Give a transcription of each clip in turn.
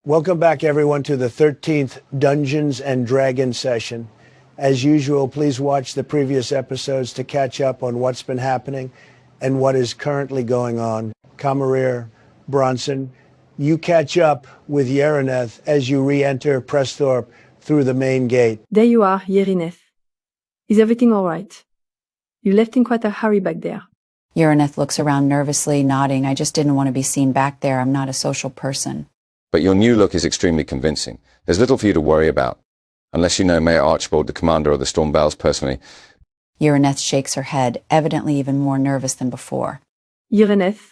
Welcome back, everyone, to the 13th Dungeons and Dragons session. As usual, please watch the previous episodes to catch up on what's been happening and what is currently going on. Camerier, Bronson, you catch up with Yerineth as you re-enter Presthorpe through the main gate. There you are, Yerineth. Is everything all right? You left in quite a hurry back there. Yerineth looks around nervously, nodding. I just didn't want to be seen back there. I'm not a social person. But your new look is extremely convincing. There's little for you to worry about. Unless you know Mayor Archibald, the commander of the Storm Bells, personally. Yerineth shakes her head, evidently even more nervous than before. Yerineth,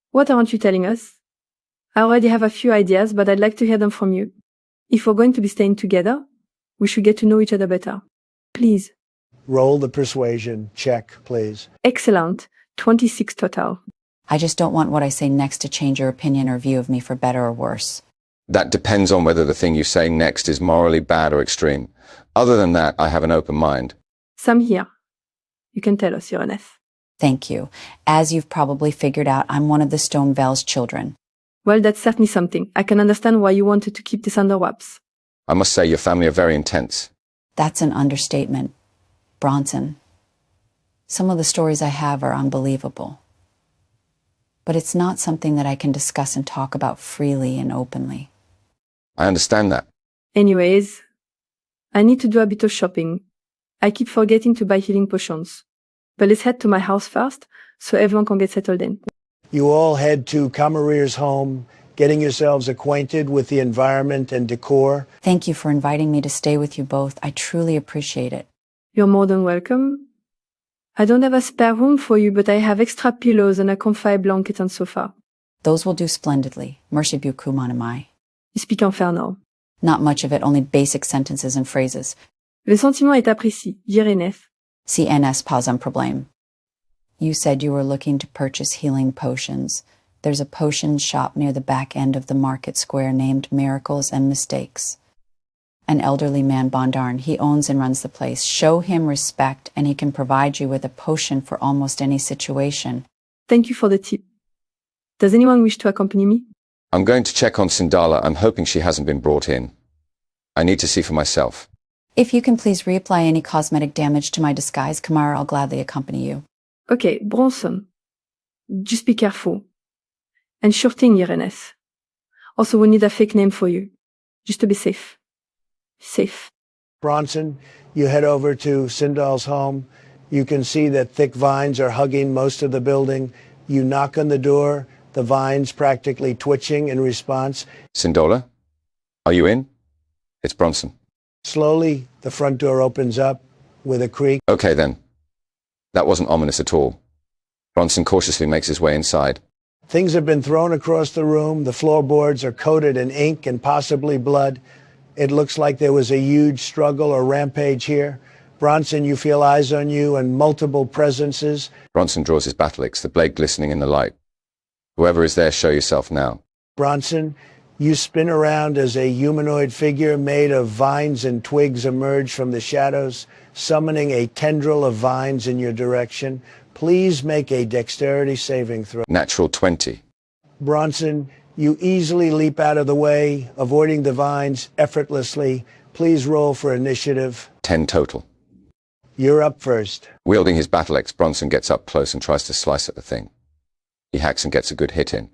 what aren't you telling us? I already have a few ideas, but I'd like to hear them from you. If we're going to be staying together, we should get to know each other better. Please. Roll the persuasion check, please. Excellent. 26 total. I just don't want what I say next to change your opinion or view of me for better or worse. That depends on whether the thing you say next is morally bad or extreme. Other than that, I have an open mind. Sam here. You can tell us, Yerineth. Thank you. As you've probably figured out, I'm one of the Storm Bells' children. Well, that's certainly something. I can understand why you wanted to keep this under wraps. I must say your family are very intense. That's an understatement. Bronson. Some of the stories I have are unbelievable. But it's not something that I can discuss and talk about freely and openly. I understand that. Anyways, I need to do a bit of shopping. I keep forgetting to buy healing potions. But let's head to my house first, so everyone can get settled in. You all head to Camerier's home, getting yourselves acquainted with the environment and decor. Thank you for inviting me to stay with you both. I truly appreciate it. You're more than welcome. I don't have a spare room for you, but I have extra pillows and a comfy blanket and sofa. Those will do splendidly. Merci beaucoup, mon ami. You speak infernal. Not much of it, only basic sentences and phrases. Le sentiment est apprécié, Yerineth. CNS pas un problème. You said you were looking to purchase healing potions. There's a potion shop near the back end of the market square named Miracles and Mistakes. An elderly man, Bondarn, he owns and runs the place. Show him respect and he can provide you with a potion for almost any situation. Thank you for the tip. Does anyone wish to accompany me? I'm going to check on Sindala. I'm hoping she hasn't been brought in. I need to see for myself. If you can please reapply any cosmetic damage to my disguise, Kamara, I'll gladly accompany you. Okay, Bronson. Just be careful. And sure thing, Yerineth. Also, we need a fake name for you. Just to be safe. Safe. Bronson, you head over to Sindal's home. You can see that thick vines are hugging most of the building. You knock on the door, the vines practically twitching in response. Sindola? Are you in? It's Bronson. Slowly, the front door opens up with a creak. Okay then. That wasn't ominous at all. Bronson cautiously makes his way inside. Things have been thrown across the room. The floorboards are coated in ink and possibly blood. It looks like there was a huge struggle or rampage here. Bronson, you feel eyes on you and multiple presences. Bronson draws his battle axe, the blade glistening in the light. Whoever is there, show yourself now. Bronson, you spin around as a humanoid figure made of vines and twigs emerge from the shadows, summoning a tendril of vines in your direction. Please make a dexterity saving throw. Natural 20. Bronson, you easily leap out of the way, avoiding the vines effortlessly. Please roll for initiative. 10 total. You're up first. Wielding his battle axe, Bronson gets up close and tries to slice at the thing. He hacks and gets a good hit in.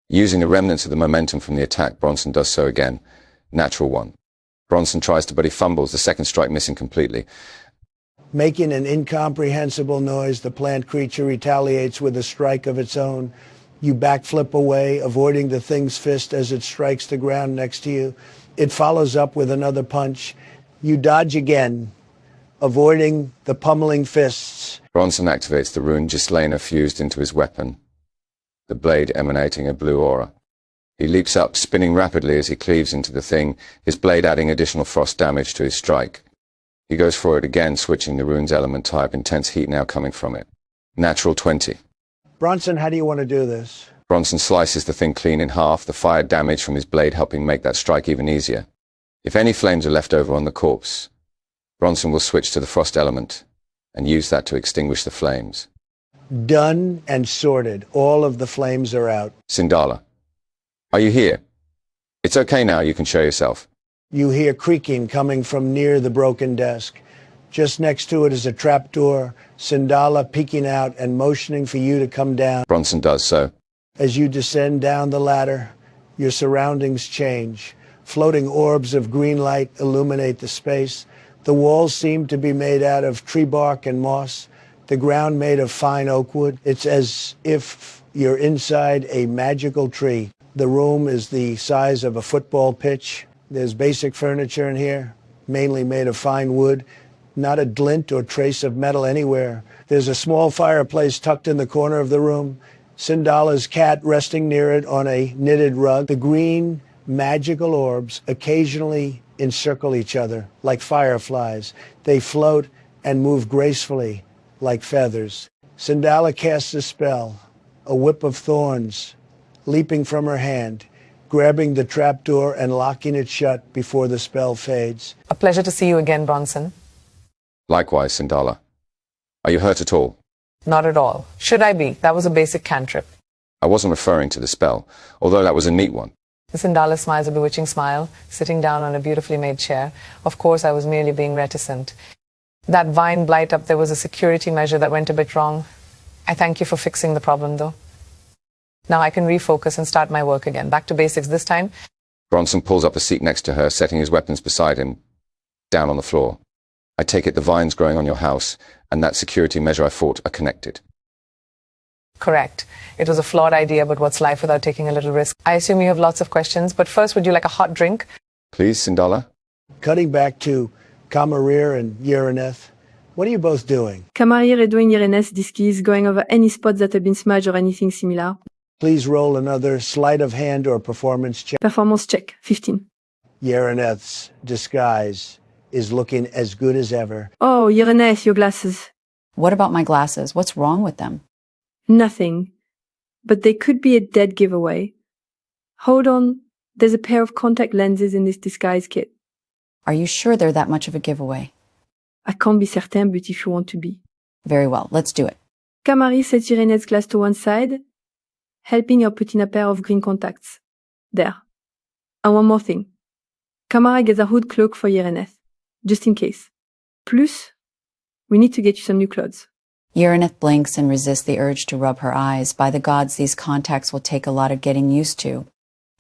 Using the remnants of the momentum from the attack, Bronson does so again. Natural 1. Bronson tries to, but he fumbles, the second strike missing completely. Making an incomprehensible noise, the plant creature retaliates with a strike of its own. You backflip away, avoiding the thing's fist as it strikes the ground next to you. It follows up with another punch. You dodge again, avoiding the pummeling fists. Bronson activates the rune Gislainer fused into his weapon, the blade emanating a blue aura. He leaps up, spinning rapidly as he cleaves into the thing, his blade adding additional frost damage to his strike. He goes for it again, switching the rune's element type, intense heat now coming from it. Natural 20. Bronson, how do you want to do this? Bronson slices the thing clean in half, the fire damage from his blade helping make that strike even easier. If any flames are left over on the corpse, Bronson will switch to the frost element and use that to extinguish the flames. Done and sorted. All of the flames are out. Sindala, are you here? It's okay now, you can show yourself. You hear creaking coming from near the broken desk. Just next to it is a trapdoor, Sindala peeking out and motioning for you to come down. Bronson does so. As you descend down the ladder, your surroundings change. Floating orbs of green light illuminate the space. The walls seem to be made out of tree bark and moss, the ground made of fine oak wood. It's as if you're inside a magical tree. The room is the size of a football pitch. There's basic furniture in here, mainly made of fine wood. Not a glint or trace of metal anywhere. There's a small fireplace tucked in the corner of the room. Sindala's cat resting near it on a knitted rug. The green, magical orbs occasionally encircle each other like fireflies. They float and move gracefully like feathers. Sindala casts a spell, a whip of thorns, leaping from her hand, grabbing the trapdoor and locking it shut before the spell fades. A pleasure to see you again, Bronson. Likewise, Sindala. Are you hurt at all? Not at all. Should I be? That was a basic cantrip. I wasn't referring to the spell, although that was a neat one. Sindala smiles a bewitching smile, sitting down on a beautifully made chair. Of course, I was merely being reticent. That vine blight up there was a security measure that went a bit wrong. I thank you for fixing the problem, though. Now I can refocus and start my work again. Back to basics this time. Bronson pulls up the seat next to her, setting his weapons beside him, down on the floor. I take it the vines growing on your house and that security measure I fought are connected. Correct. It was a flawed idea, but what's life without taking a little risk? I assume you have lots of questions, but first, would you like a hot drink? Please, Sindala? Cutting back to Kamarir and Uraneth, what are you both doing? Kamarir est doing Irene's diskeys, going over any spots that have been smudged or anything similar. Please roll another sleight of hand or performance check. Performance check, 15. Uraneth's disguise is looking as good as ever. Oh, Irene, your glasses. What about my glasses? What's wrong with them? Nothing. But they could be a dead giveaway. Hold on. There's a pair of contact lenses in this disguise kit. Are you sure they're that much of a giveaway? I can't be certain, but if you want to be. Very well, let's do it. Kamarir sets Irene's glass to one side, helping her put in a pair of green contacts. There. And one more thing. Kamarir gets a hood cloak for Irene, just in case. Plus, we need to get you some new clothes. Uraneth blinks and resists the urge to rub her eyes. By the gods, these contacts will take a lot of getting used to.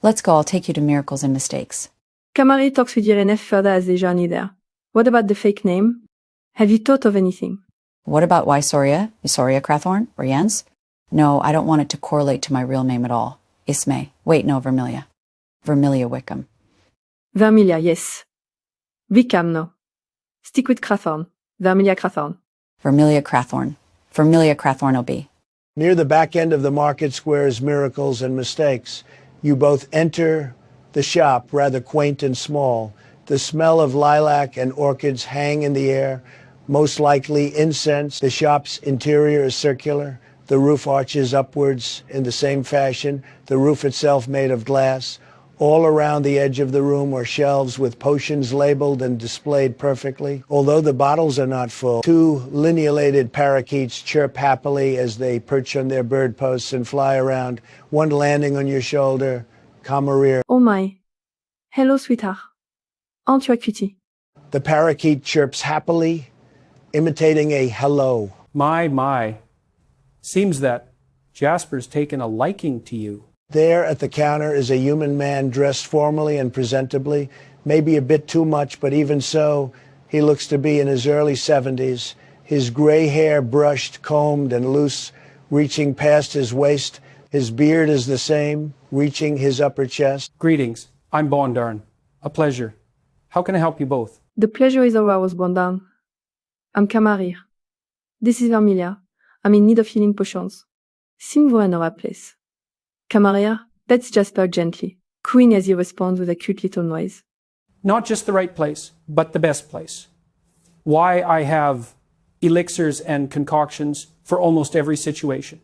Let's go, I'll take you to Miracles and Mistakes. Kamarir talks with Irene further as they journey there. What about the fake name? Have you thought of anything? What about why Soria? Is Soria Crathorn? Or Jens? No, I don't want it to correlate to my real name at all. Ismay. Wait, no, Vermilia. Vermilia Wickham. Vermilia, yes. Wickham, no. Stick with Crathorn. Vermilia Crathorn. Vermilia Crathorn. Vermilia Crathorn OB. Near the back end of the market square is Miracles and Mistakes. You both enter the shop, rather quaint and small. The smell of lilac and orchids hang in the air, most likely incense. The shop's interior is circular. The roof arches upwards in the same fashion, the roof itself made of glass. All around the edge of the room are shelves with potions labeled and displayed perfectly. Although the bottles are not full, two linealated parakeets chirp happily as they perch on their bird posts and fly around, one landing on your shoulder. Kamarir. Oh my. Hello, sweetheart. Aren't you a cutie? The parakeet chirps happily, imitating a hello. My. Seems that Jasper's taken a liking to you. There at the counter is a human man dressed formally and presentably, maybe a bit too much, but even so, he looks to be in his early 70s. His gray hair brushed, combed, and loose, reaching past his waist. His beard is the same, reaching his upper chest. Greetings, I'm Bondarn. A pleasure. How can I help you both? The pleasure is ours, Bondan. I'm Kamarir. This is Vermilia. I'm in need of healing potions. Seem in our place. Kamarir pets Jasper gently, cooing as he responds with a cute little noise. Not just the right place, but the best place. Why I have elixirs and concoctions for almost every situation.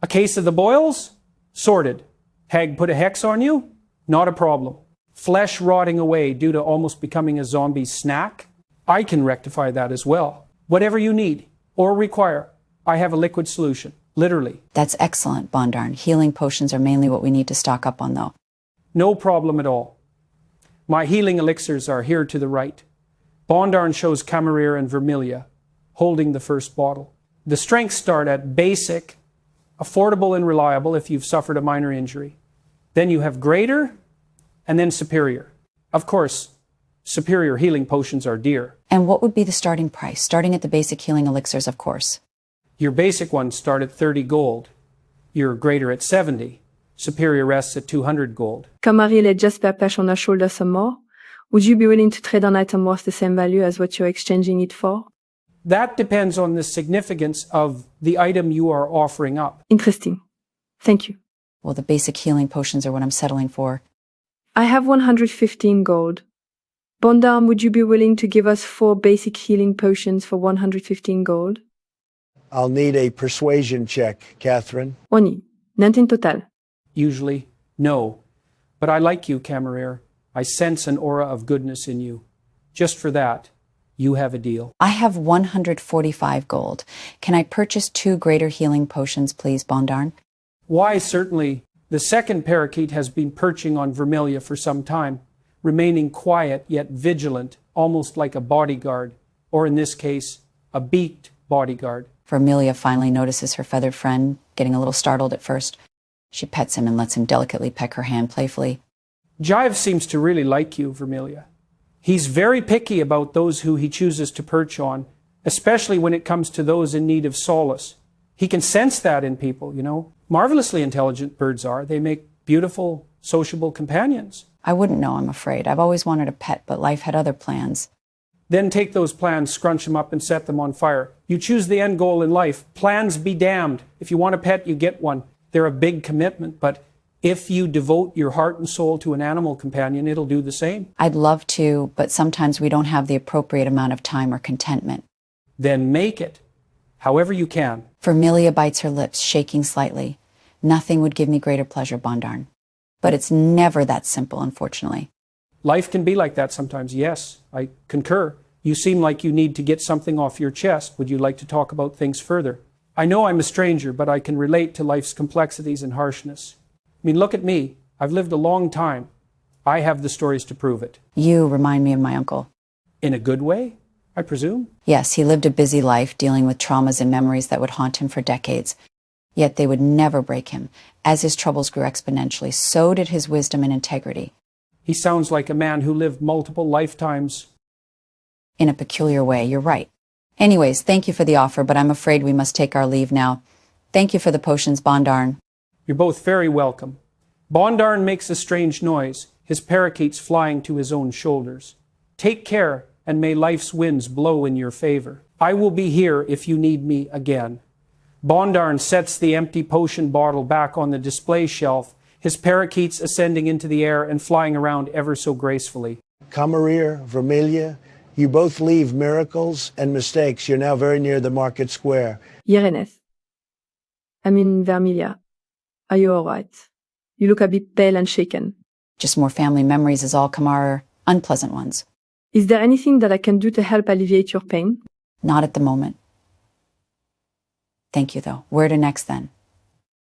A case of the boils? Sorted. Hag put a hex on you? Not a problem. Flesh rotting away due to almost becoming a zombie snack? I can rectify that as well. Whatever you need or require, I have a liquid solution. Literally. That's excellent, Bondarn. Healing potions are mainly what we need to stock up on, though. No problem at all. My healing elixirs are here to the right. Bondarn shows Camaraderie and Vermilia, holding the first bottle. The strengths start at basic, affordable and reliable if you've suffered a minor injury. Then you have greater, and then superior. Of course, superior healing potions are dear. And what would be the starting price? Starting at the basic healing elixirs, of course. Your basic ones start at 30 gold. Your greater at 70. Superior rests at 200 gold. Camaraderie just perch on her shoulder some more. Would you be willing to trade an item worth the same value as what you're exchanging it for? That depends on the significance of the item you are offering up. Interesting. Thank you. Well, the basic healing potions are what I'm settling for. I have 115 gold. Bondarn, would you be willing to give us 4 basic healing potions for 115 gold? I'll need a persuasion check, Catherine. Oni. 19 total. Usually, no. But I like you, Camaraderie. I sense an aura of goodness in you. Just for that, you have a deal. I have 145 gold. Can I purchase 2 greater healing potions, please, Bondarn? Why, certainly. The second parakeet has been perching on Vermilia for some time, remaining quiet yet vigilant, almost like a bodyguard, or in this case, a beaked bodyguard. Vermilia finally notices her feathered friend, getting a little startled at first. She pets him and lets him delicately peck her hand playfully. Jive seems to really like you, Vermilia. He's very picky about those who he chooses to perch on, especially when it comes to those in need of solace. He can sense that in people, you know. Marvelously intelligent birds are. They make beautiful, sociable companions. I wouldn't know, I'm afraid. I've always wanted a pet, but life had other plans. Then take those plans, scrunch them up, and set them on fire. You choose the end goal in life. Plans be damned. If you want a pet, you get one. They're a big commitment, but if you devote your heart and soul to an animal companion, it'll do the same. I'd love to, but sometimes we don't have the appropriate amount of time or contentment. Then make it, however you can. Vermilia bites her lips, shaking slightly. Nothing would give me greater pleasure, Bondarn. But it's never that simple, unfortunately. Life can be like that sometimes, yes, I concur. You seem like you need to get something off your chest. Would you like to talk about things further? I know I'm a stranger, but I can relate to life's complexities and harshness. I mean, look at me. I've lived a long time. I have the stories to prove it. You remind me of my uncle. In a good way, I presume? Yes, he lived a busy life dealing with traumas and memories that would haunt him for decades. Yet they would never break him. As his troubles grew exponentially, so did his wisdom and integrity. He sounds like a man who lived multiple lifetimes. In a peculiar way, you're right. Anyways, thank you for the offer, but I'm afraid we must take our leave now. Thank you for the potions, Bondarn. You're both very welcome. Bondarn makes a strange noise, his parakeets flying to his own shoulders. Take care, and may life's winds blow in your favor. I will be here if you need me again. Bondarn sets the empty potion bottle back on the display shelf, his parakeets ascending into the air and flying around ever so gracefully. Camaraderie, Vermilia, you both leave miracles and mistakes. You're now very near the market square. Irenes. Vermilia. Are you all right? You look a bit pale and shaken. Just more family memories is all, Camaraderie. Unpleasant ones. Is there anything that I can do to help alleviate your pain? Not at the moment. Thank you, though. Where to next, then?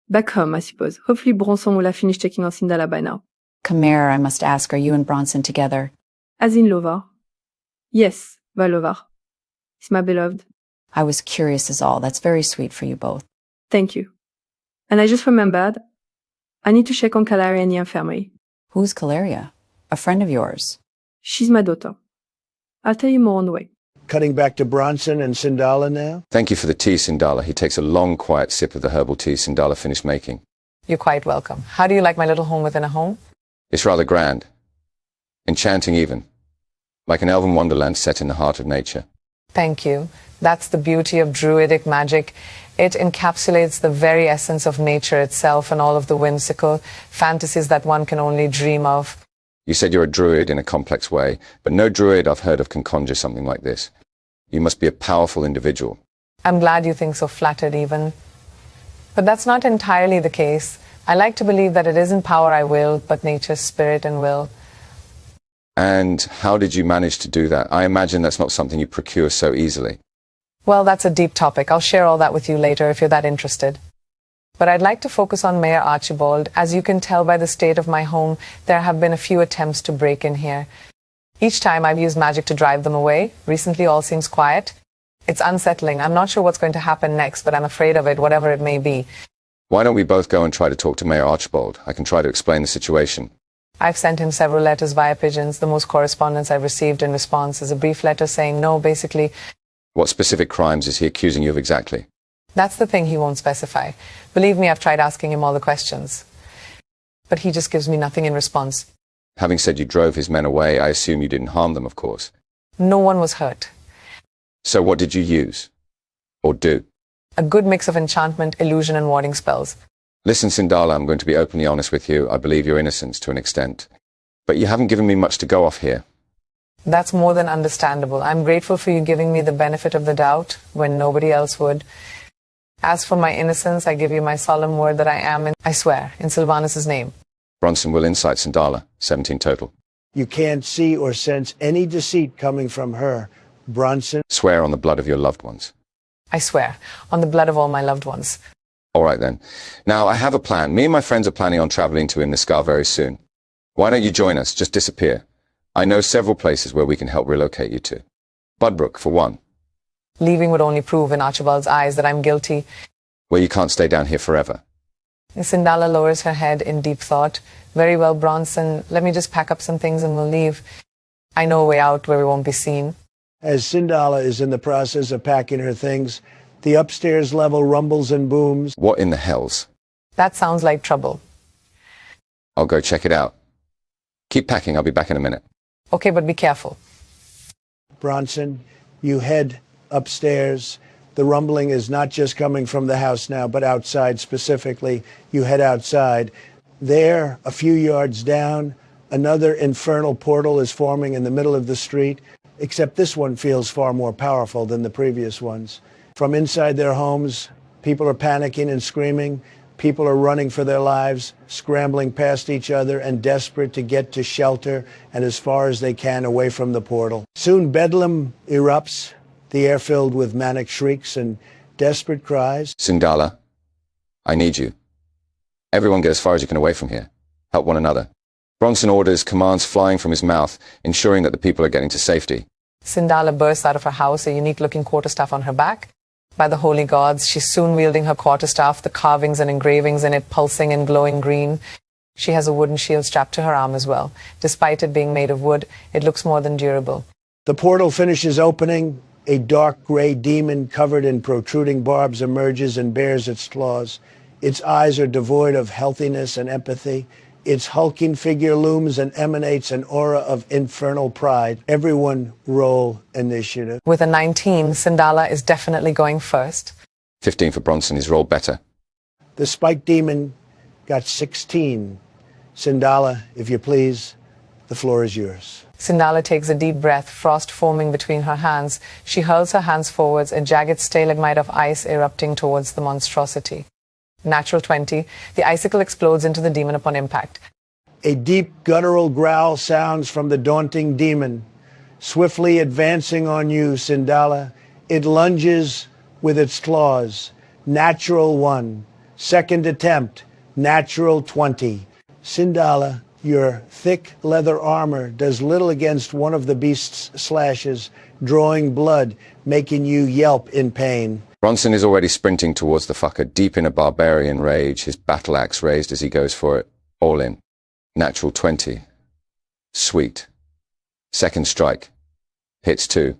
Back home, I suppose. Hopefully Bronson will have finished taking on Sindala by now. Camaraderie, I must ask, are you and Bronson together? As in Lovar. Yes, Lovar. He's my beloved. I was curious is all. That's very sweet for you both. Thank you. And I just remembered, I need to check on Calaria in the infirmary. Who's Calaria? A friend of yours? She's my daughter. I'll tell you more on the way. Cutting back to Bronson and Sindala now. Thank you for the tea, Sindala. He takes a long, quiet sip of the herbal tea Sindala finished making. You're quite welcome. How do you like my little home within a home? It's rather grand. Enchanting even. Like an elven wonderland set in the heart of nature. Thank you. That's the beauty of druidic magic. It encapsulates the very essence of nature itself and all of the whimsical fantasies that one can only dream of. You said you're a druid in a complex way, but no druid I've heard of can conjure something like this. You must be a powerful individual. I'm glad you think so, flattered even. But that's not entirely the case. I like to believe that it isn't power I will, but nature's spirit and will. And how did you manage to do that? I imagine that's not something you procure so easily. Well, that's a deep topic. I'll share all that with you later if you're that interested. But I'd like to focus on Mayor Archibald. As you can tell by the state of my home, there have been a few attempts to break in here. Each time I've used magic to drive them away. Recently all seems quiet. It's unsettling. I'm not sure what's going to happen next, but I'm afraid of it, whatever it may be. Why don't we both go and try to talk to Mayor Archibald? I can try to explain the situation. I've sent him several letters via pigeons. The most correspondence I've received in response is a brief letter saying no, basically. What specific crimes is he accusing you of exactly? That's the thing he won't specify. Believe me, I've tried asking him all the questions. But he just gives me nothing in response. Having said you drove his men away, I assume you didn't harm them, of course. No one was hurt. So what did you use? Or do? A good mix of enchantment, illusion, and warding spells. Listen, Sindala, I'm going to be openly honest with you. I believe your innocence to an extent. But you haven't given me much to go off here. That's more than understandable. I'm grateful for you giving me the benefit of the doubt when nobody else would. As for my innocence, I give you my solemn word that I am, I swear, in Sylvanus' name. Bronson will insight Sindala, 17 total. You can't see or sense any deceit coming from her. Bronson. Swear on the blood of your loved ones. I swear, on the blood of all my loved ones. All right then. Now, I have a plan. Me and my friends are planning on traveling to Imniscar very soon. Why don't you join us? Just disappear. I know several places where we can help relocate you to. Budbrook, for one. Leaving would only prove in Archibald's eyes that I'm guilty. Where you can't stay down here forever. Sindala lowers her head in deep thought. Very well, Bronson. Let me just pack up some things and we'll leave. I know a way out where we won't be seen. As Sindala is in the process of packing her things, the upstairs level rumbles and booms. What in the hells? That sounds like trouble. I'll go check it out. Keep packing. I'll be back in a minute. Okay, but be careful. Bronson, you head upstairs. The rumbling is not just coming from the house now, but outside specifically. You head outside. There, a few yards down, another infernal portal is forming in the middle of the street, except this one feels far more powerful than the previous ones. From inside their homes, people are panicking and screaming. People are running for their lives, scrambling past each other and desperate to get to shelter and as far as they can away from the portal. Soon Bedlam erupts, the air filled with manic shrieks and desperate cries. Sindala, I need you. Everyone get as far as you can away from here. Help one another. Bronson orders, commands flying from his mouth, ensuring that the people are getting to safety. Sindala bursts out of her house, a unique-looking quarterstaff on her back. By the holy gods, she's soon wielding her quarterstaff, the carvings and engravings in it pulsing and glowing green. She has a wooden shield strapped to her arm as well. Despite it being made of wood, it looks more than durable. The portal finishes opening. A dark gray demon covered in protruding barbs emerges and bares its claws. Its eyes are devoid of healthiness and empathy. Its hulking figure looms and emanates an aura of infernal pride. Everyone roll initiative. With a 19, Sindala is definitely going first. 15 for Bronson. He's rolled better. The spike demon got 16. Sindala, if you please, the floor is yours. Sindala takes a deep breath, frost foaming between her hands. She hurls her hands forwards, a jagged stalagmite of ice erupting towards the monstrosity. Natural 20. The icicle explodes into the demon upon impact. A deep guttural growl sounds from the daunting demon. Swiftly advancing on you, Sindala, it lunges with its claws. Natural 1. Second attempt, natural 20. Sindala, your thick leather armor does little against one of the beast's slashes, drawing blood, making you yelp in pain. Bronson is already sprinting towards the fucker, deep in a barbarian rage, his battle axe raised as he goes for it. All in. Natural 20. Sweet. Second strike. Hits 2.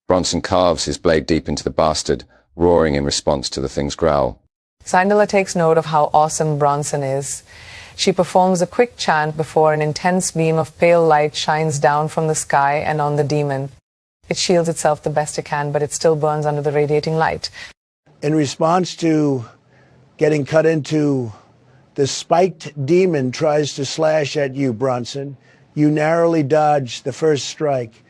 Bronson carves his blade deep into the bastard, roaring in response to the thing's growl. Sindala takes note of how awesome Bronson is. She performs a quick chant before an intense beam of pale light shines down from the sky and on the demon. It shields itself the best it can, but it still burns under the radiating light. In response to getting cut into, the spiked demon tries to slash at you, Bronson. You narrowly dodge the first strike,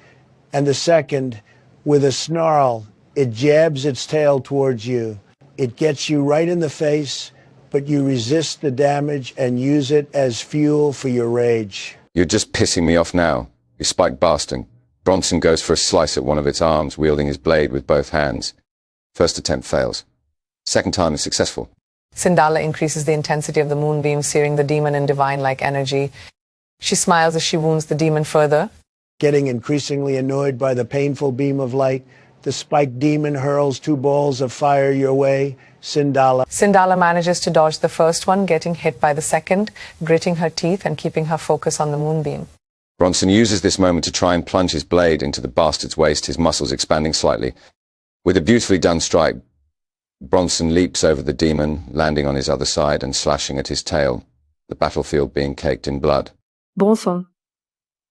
and the second, with a snarl, it jabs its tail towards you. It gets you right in the face, but you resist the damage and use it as fuel for your rage. You're just pissing me off now, you spiked bastard. Bronson goes for a slice at one of its arms, wielding his blade with both hands. First attempt fails. Second time is successful. Sindala increases the intensity of the moonbeam, searing the demon in divine-like energy. She smiles as she wounds the demon further. Getting increasingly annoyed by the painful beam of light, the spiked demon hurls 2 balls of fire your way. Sindala manages to dodge the first one, getting hit by the second, gritting her teeth and keeping her focus on the moonbeam. Bronson uses this moment to try and plunge his blade into the bastard's waist, his muscles expanding slightly. With a beautifully done strike, Bronson leaps over the demon, landing on his other side and slashing at his tail, the battlefield being caked in blood. Bronson.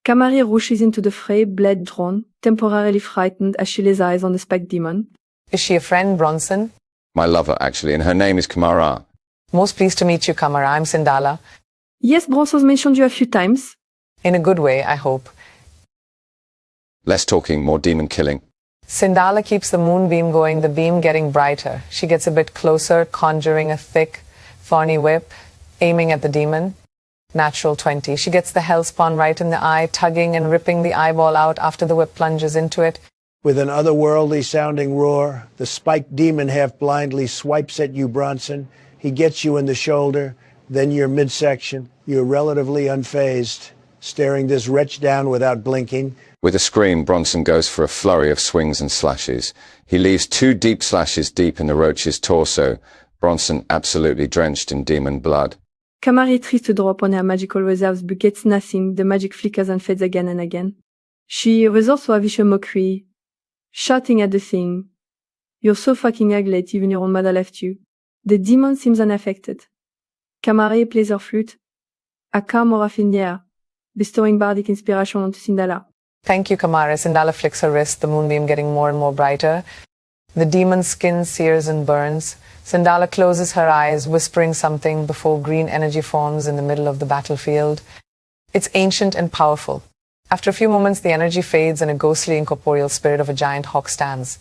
Kamari rushes into the fray, blade drawn, temporarily frightened as she lays eyes on the spiked demon. Is she a friend, Bronson? My lover, actually, and her name is Kamara. Most pleased to meet you, Kamara. I'm Sindala. Yes, Bronson's mentioned you a few times. In a good way, I hope. Less talking, more demon killing. Sindala keeps the moonbeam going, the beam getting brighter. She gets a bit closer, conjuring a thick, thorny whip, aiming at the demon. Natural 20. She gets the hellspawn right in the eye, tugging and ripping the eyeball out after the whip plunges into it. With an otherworldly sounding roar, the spiked demon half blindly swipes at you, Bronson. He gets you in the shoulder, then your midsection. You're relatively unfazed, staring this wretch down without blinking. With a scream, Bronson goes for a flurry of swings and slashes. He leaves 2 deep slashes deep in the roach's torso, Bronson absolutely drenched in demon blood. Kamari tries to draw upon her magical reserves but gets nothing. The magic flickers and fades again and again. She resorts to a vicious mockery, shouting at the thing. You're so fucking ugly, even your own mother left you. The demon seems unaffected. Kamari plays her flute, a calm aura in the air, bestowing bardic inspiration onto Sindala. Thank you, Kamara. Sindala flicks her wrist, the moonbeam getting more and more brighter. The demon's skin sears and burns. Sindala closes her eyes, whispering something before green energy forms in the middle of the battlefield. It's ancient and powerful. After a few moments, the energy fades and a ghostly incorporeal spirit of a giant hawk stands.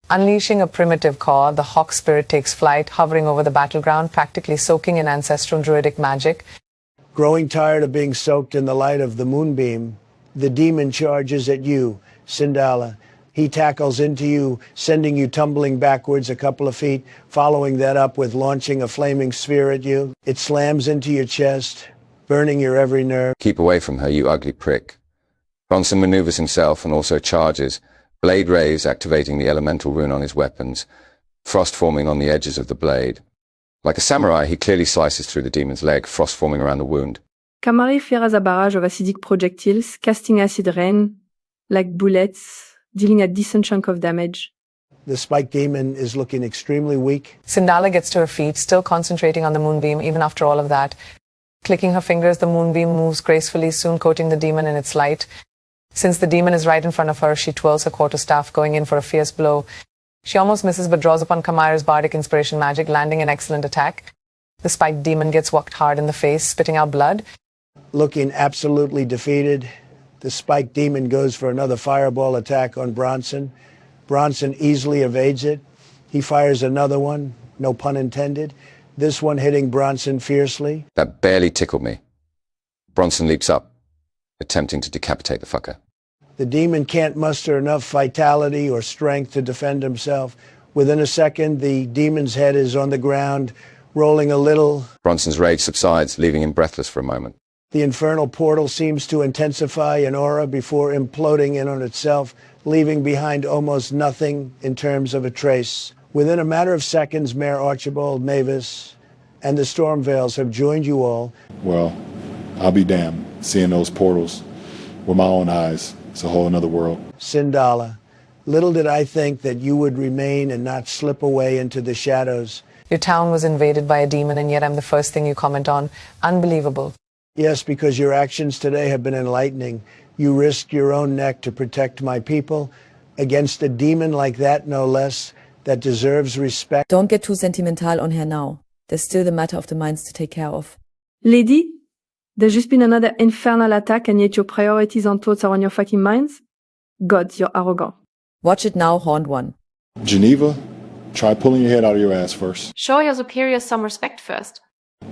Unleashing a primitive caw, the hawk spirit takes flight, hovering over the battleground, practically soaking in ancestral druidic magic. Growing tired of being soaked in the light of the moonbeam, the demon charges at you, Sindala. He tackles into you, sending you tumbling backwards a couple of feet, following that up with launching a flaming sphere at you. It slams into your chest, burning your every nerve. Keep away from her, you ugly prick. Bronson maneuvers himself and also charges, blade rays activating the elemental rune on his weapons, frost forming on the edges of the blade. Like a samurai, he clearly slices through the demon's leg, frost forming around the wound. Kamari fires a barrage of acidic projectiles, casting acid rain, like bullets, dealing a decent chunk of damage. The spiked demon is looking extremely weak. Sindala gets to her feet, still concentrating on the moonbeam even after all of that. Clicking her fingers, the moonbeam moves gracefully, soon coating the demon in its light. Since the demon is right in front of her, she twirls her quarterstaff, going in for a fierce blow. She almost misses but draws upon Kamara's bardic inspiration magic, landing an excellent attack. The spiked demon gets whacked hard in the face, spitting out blood. Looking absolutely defeated, the spiked demon goes for another fireball attack on Bronson. Bronson easily evades it. He fires another one, no pun intended, this one hitting Bronson fiercely. That barely tickled me. Bronson leaps up, attempting to decapitate the fucker. The demon can't muster enough vitality or strength to defend himself. Within a second, the demon's head is on the ground, rolling a little. Bronson's rage subsides, leaving him breathless for a moment. The infernal portal seems to intensify in aura before imploding in on itself, leaving behind almost nothing in terms of a trace. Within a matter of seconds, Mayor Archibald Mavis and the Stormvales have joined you all. Well, I'll be damned, seeing those portals with my own eyes. It's a whole another world. Sindala, little did I think that you would remain and not slip away into the shadows. Your town was invaded by a demon, and yet I'm the first thing you comment on. Unbelievable. Yes, because your actions today have been enlightening. You risked your own neck to protect my people against a demon like that, no less, that deserves respect. Don't get too sentimental on her now. There's still the matter of the mines to take care of. Lady, there's just been another infernal attack and yet your priorities and thoughts are on your fucking minds? God, you're arrogant. Watch it now, Horned One. Geneva, try pulling your head out of your ass first. Show your superiors some respect first.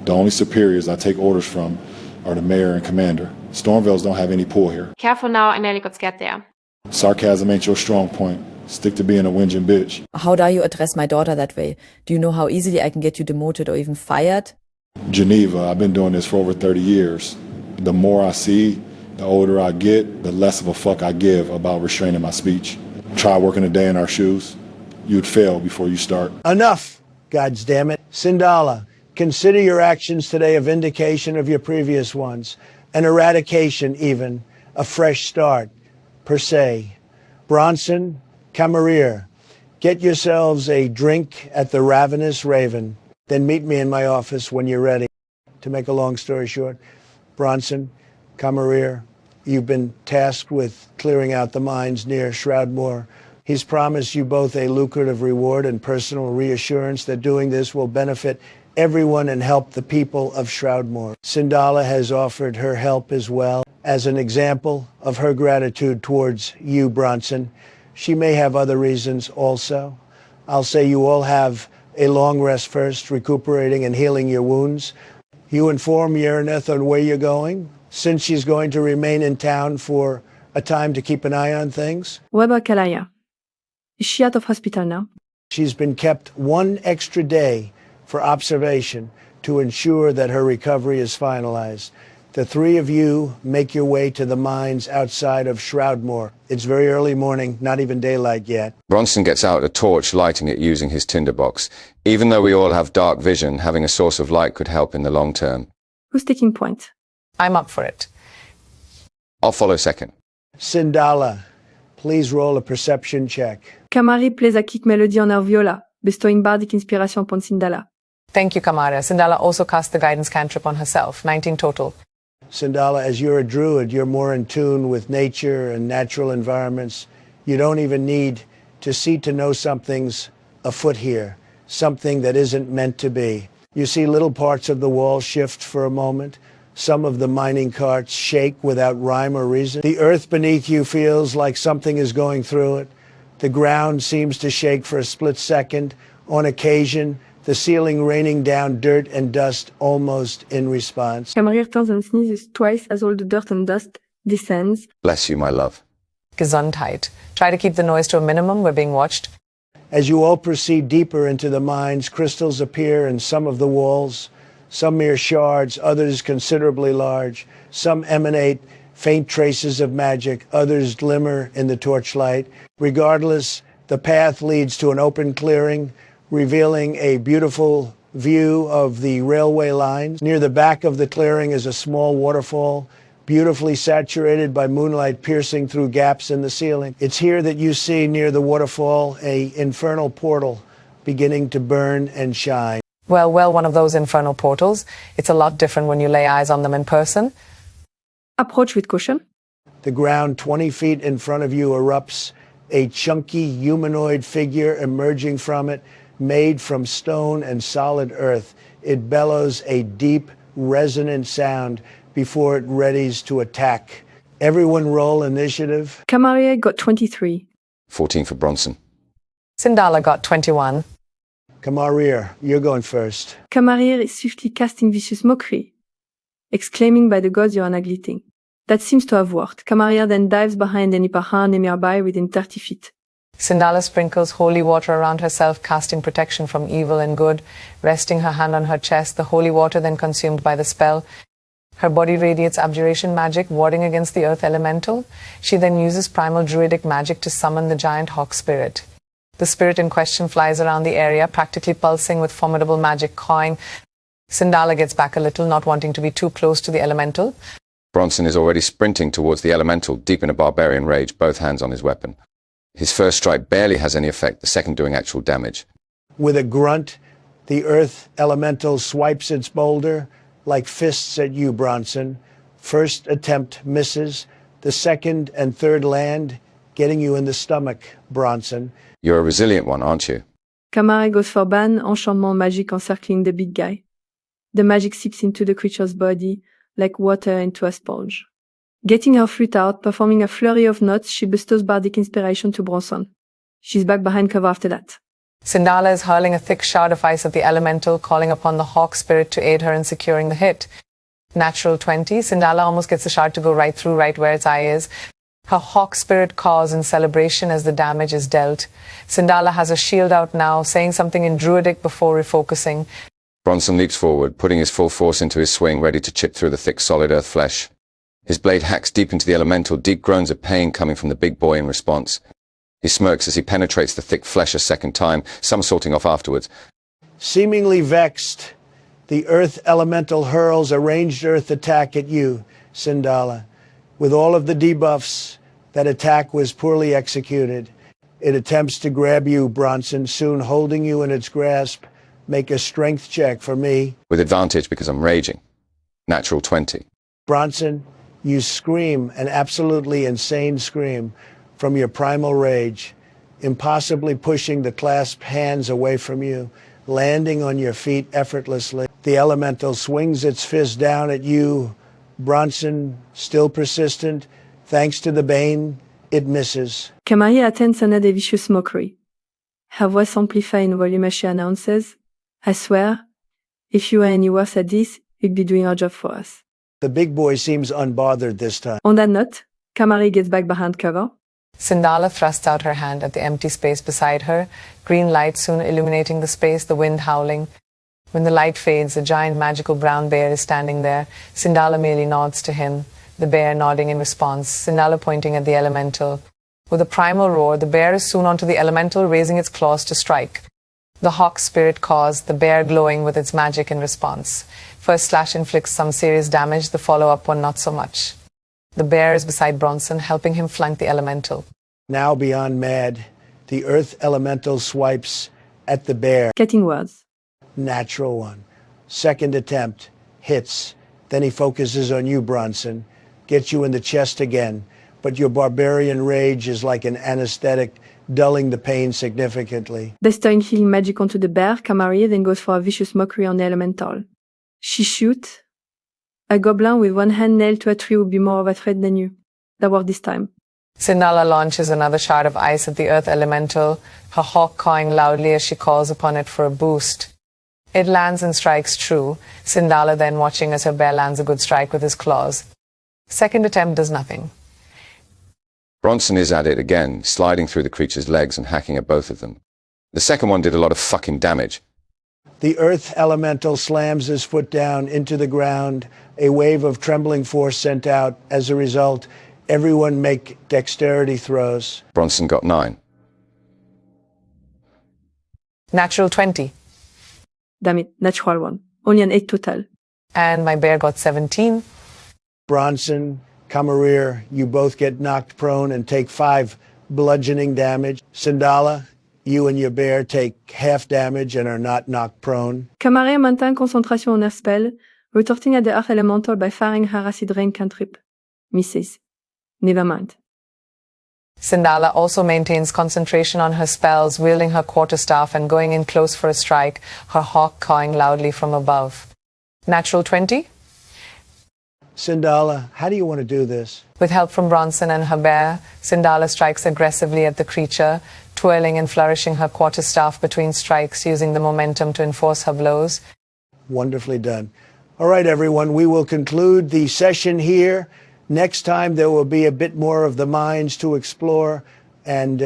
The only superiors I take orders from are the mayor and commander. Stormvales don't have any pull here. Careful now, I nearly got scared there. Sarcasm ain't your strong point. Stick to being a whinging bitch. How dare you address my daughter that way? Do you know how easily I can get you demoted or even fired? Geneva, I've been doing this for over 30 years. The more I see, the older I get, the less of a fuck I give about restraining my speech. Try working a day in our shoes. You'd fail before you start. Enough, gods damn it. Sindala, consider your actions today a vindication of your previous ones, an eradication even, a fresh start, per se. Bronson, Camarier, get yourselves a drink at the Ravenous Raven, then meet me in my office when you're ready. To make a long story short, Bronson, Camarier, you've been tasked with clearing out the mines near Shroudmoor. He's promised you both a lucrative reward and personal reassurance that doing this will benefit everyone and help the people of Shroudmoor. Sindala has offered her help as well as an example of her gratitude towards you, Bronson. She may have other reasons also. I'll say you all have a long rest first, recuperating and healing your wounds. You inform Yereneth on where you're going, since she's going to remain in town for a time to keep an eye on things. What about Kalaya? Is she out of hospital now? She's been kept one extra day for observation to ensure that her recovery is finalized. The three of you make your way to the mines outside of Shroudmoor. It's very early morning, not even daylight yet. Bronson gets out a torch, lighting it using his tinderbox. Even though we all have dark vision, having a source of light could help in the long term. Who's taking point? I'm up for it. I'll follow second. Sindala, please roll a perception check. Kamari plays a kick melody on her viola, bestowing bardic inspiration upon Sindala. Thank you, Kamara. Sindala also cast the guidance cantrip on herself, 19 total. Sindala, as you're a druid, you're more in tune with nature and natural environments. You don't even need to see to know something's afoot here, something that isn't meant to be. You see little parts of the wall shift for a moment. Some of the mining carts shake without rhyme or reason. The earth beneath you feels like something is going through it. The ground seems to shake for a split second. On occasion, the ceiling raining down dirt and dust almost in response. Kamari turns and sneezes twice as all the dirt and dust descends. Bless you, my love. Gesundheit. Try to keep the noise to a minimum. We're being watched. As you all proceed deeper into the mines, crystals appear in some of the walls, some mere shards, others considerably large. Some emanate faint traces of magic, others glimmer in the torchlight. Regardless, the path leads to an open clearing, revealing a beautiful view of the railway lines. Near the back of the clearing is a small waterfall, beautifully saturated by moonlight piercing through gaps in the ceiling. It's here that you see near the waterfall a infernal portal beginning to burn and shine. Well, one of those infernal portals. It's a lot different when you lay eyes on them in person. Approach with caution. The ground 20 feet in front of you erupts, a chunky humanoid figure emerging from it, made from stone and solid earth. It bellows a deep, resonant sound before it readies to attack. Everyone roll initiative. Kamari got 23. 14 for Bronson. Sindala got 21. Kamarier, you're going first. Kamari is swiftly casting vicious mockery, exclaiming by the gods you're an ugly thing. That seems to have worked. Kamari then dives behind any paha nearby within 30 feet. Sindala sprinkles holy water around herself, casting protection from evil and good, resting her hand on her chest, the holy water then consumed by the spell. Her body radiates abjuration magic, warding against the earth elemental. She then uses primal druidic magic to summon the giant hawk spirit. The spirit in question flies around the area, practically pulsing with formidable magic, cawing. Sindala gets back a little, not wanting to be too close to the elemental. Bronson is already sprinting towards the elemental, deep in a barbarian rage, both hands on his weapon. His first strike barely has any effect, the second doing actual damage. With a grunt, the earth elemental swipes its boulder like fists at you, Bronson. First attempt misses. The second and third land, getting you in the stomach, Bronson. You're a resilient one, aren't you? Kamari goes for ban, enchantement magic encircling the big guy. The magic seeps into the creature's body like water into a sponge. Getting her flute out, performing a flurry of notes, she bestows bardic inspiration to Bronson. She's back behind cover after that. Sindala is hurling a thick shard of ice at the elemental, calling upon the hawk spirit to aid her in securing the hit. Natural 20. Sindala almost gets the shard to go right through, right where its eye is. Her hawk spirit calls in celebration as the damage is dealt. Sindala has her shield out now, saying something in Druidic before refocusing. Bronson leaps forward, putting his full force into his swing, ready to chip through the thick solid earth flesh. His blade hacks deep into the elemental, deep groans of pain coming from the big boy in response. He smirks as he penetrates the thick flesh a second time, somersaulting off afterwards. Seemingly vexed, the earth elemental hurls a ranged earth attack at you, Sindala. With all of the debuffs, that attack was poorly executed. It attempts to grab you, Bronson, soon holding you in its grasp. Make a strength check for me. With advantage because I'm raging. Natural 20. Bronson, you scream, an absolutely insane scream, from your primal rage, impossibly pushing the clasped hands away from you, landing on your feet effortlessly. The elemental swings its fist down at you, Bronson, still persistent. Thanks to the Bane, it misses. Kamari attends another vicious mockery. Her voice amplified in volume as she announces, I swear, if you were any worse at this, you'd be doing our job for us. The big boy seems unbothered this time. On that note, Kamari gets back behind cover. Sindala thrusts out her hand at the empty space beside her, green light soon illuminating the space, the wind howling. When the light fades, a giant magical brown bear is standing there. Sindala merely nods to him, the bear nodding in response, Sindala pointing at the elemental. With a primal roar, the bear is soon onto the elemental, raising its claws to strike. The hawk spirit caused, the bear glowing with its magic in response. First slash inflicts some serious damage, the follow-up one not so much. The bear is beside Bronson, helping him flank the elemental. Now beyond mad, the earth elemental swipes at the bear. Cutting words. Natural one. Second attempt. Hits. Then he focuses on you, Bronson. Gets you in the chest again. But your barbarian rage is like an anesthetic, dulling the pain significantly. Bestowing healing magic onto the bear, Kamari then goes for a vicious mockery on the elemental. She shoots. A goblin with one hand nailed to a tree would be more of a threat than you. That worked this time. Sindala launches another shard of ice at the earth elemental, her hawk cawing loudly as she calls upon it for a boost. It lands and strikes true, Sindala then watching as her bear lands a good strike with his claws. Second attempt does nothing. Bronson is at it again, sliding through the creature's legs and hacking at both of them. The second one did a lot of fucking damage. The earth elemental slams his foot down into the ground, a wave of trembling force sent out. As a result, everyone make dexterity throws. Bronson got 9. Natural 20. Damn it, natural one. Only an 8 total. And my bear got 17. Bronson, Kamarir, you both get knocked prone and take 5 bludgeoning damage. Sindala, you and your bear take half damage and are not knocked prone. Kamari maintains concentration on her spell, retorting at the earth elemental by firing her acid rain cantrip. Misses. Never mind. Sindala also maintains concentration on her spells, wielding her quarterstaff and going in close for a strike, her hawk cawing loudly from above. Natural 20? Sindala, how do you want to do this? With help from Bronson and her bear, Sindala strikes aggressively at the creature, twirling and flourishing her quarterstaff between strikes, using the momentum to enforce her blows. Wonderfully done. All right, everyone, we will conclude the session here. Next time, there will be a bit more of the mines to explore, and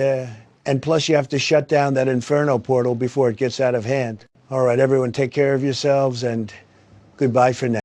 plus you have to shut down that inferno portal before it gets out of hand. All right, everyone, take care of yourselves, and goodbye for now.